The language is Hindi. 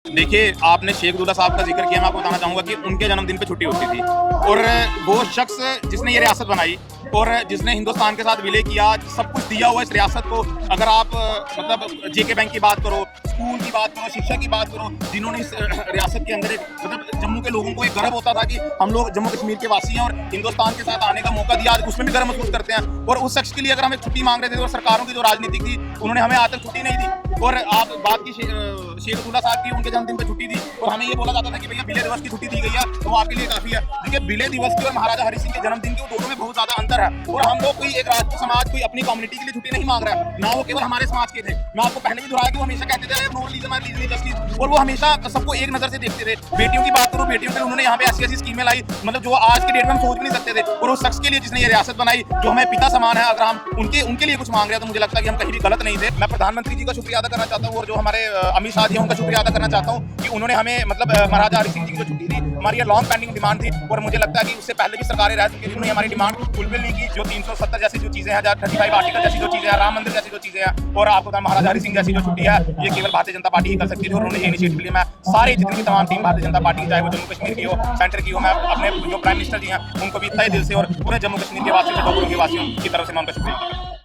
देखिए, आपने शेख अब्दुल्ला साहब का ज़िक्र किया, मैं आपको बताना चाहूँगा कि उनके जन्मदिन पे छुट्टी होती थी और वो शख्स जिसने ये रियासत बनाई और जिसने हिंदुस्तान के साथ विलय किया, सब कुछ दिया हुआ इस रियासत को। अगर आप मतलब जेके बैंक की बात करो, स्कूल की बात करो, शिक्षा की बात करो, जिन्होंने इस रियासत के अंदर एक मतलब जम्मू के लोगों को एक गर्व होता था कि हम लोग जम्मू कश्मीर के वासी हैं और हिंदुस्तान के साथ आने का मौका दिया, आज उसमें भी गर्व महसूस करते हैं। और उस शख्स के लिए अगर हम एक छुट्टी मांग रहे थे और सरकारों की जो राजनीति थी, उन्होंने हमें आज तक छुट्टी नहीं दी। और आप बात की शेख अब्दुल्ला साहब की, उनके जन्मदिन पे छुट्टी दी और हमें ये बोला जाता था कि भैया विलय दिवस की छुट्टी दी गई है तो आपके लिए काफी है। देखिए, विलय दिवस की और महाराजा हरि सिंह के जन्मदिन के दोनों में बहुत ज्यादा अंतर है। और हम लोग कोई एक राजपूत समाज कोई अपनी कम्युनिटी के लिए छुट्टी नहीं मांग रहा है, ना वो केवल हमारे समाज के थे। मैं आपको पहले भी दोहराया कि वो हमेशा कहते थे नो रिलीजन और रीजनल जस्टिस, और वो हमेशा सबको एक नजर से देखते थे। बेटियों की बात करो, बेटियों के लिए उन्होंने यहाँ पे ऐसी ऐसी स्कीमें लाई, मतलब जो आज के डेट में हम सोच भी नहीं सकते थे। और उस शख्स के लिए जिसने ये रियासत बनाई, जो हमें पिता समान है, अगर हम उनके लिए कुछ मांग रहे हैं तो मुझे लगता है कि हम कहीं भी गलत नहीं थे। मैं प्रधानमंत्री जी का शुक्रिया अदा करना चाहता हूँ और जो हमारे अमित शाह जी हैं उनका शुक्रिया अदा करना चाहता हूँ कि उन्होंने हमें मतलब महाराजा हरि सिंह जी की जो छुट्टी थी, हमारी ये लॉन्ग पेंडिंग डिमांड थी और मुझे लगता है कि उससे पहले भी सरकारें रह चुकी, जिन्होंने हमारी डिमांड फुलफिल नहीं की। जो 370 जैसी जो चीजें हैं, 35 आर्टिकल जैसी जो चीजें हैं, राम मंदिर जैसी जो चीजें हैं, और आपको पता महाराजा हरि सिंह जैसी जो छुट्टी है, ये केवल भारतीय जनता पार्टी ही कर सकती है। और उन्होंने ये इनिशिएटिव लिया। मैं सारे जितनी भी तमाम टीम भारतीय जनता पार्टी, चाहे वो जम्मू कश्मीर की हो, सेंटर की हो, मैं अपने जो प्राइम मिनिस्टर जी हैं उनको भी तहे दिल से और पूरे जम्मू कश्मीर के वासियों, डोगरों के वासियों की तरफ से मैं उनका शुक्रिया।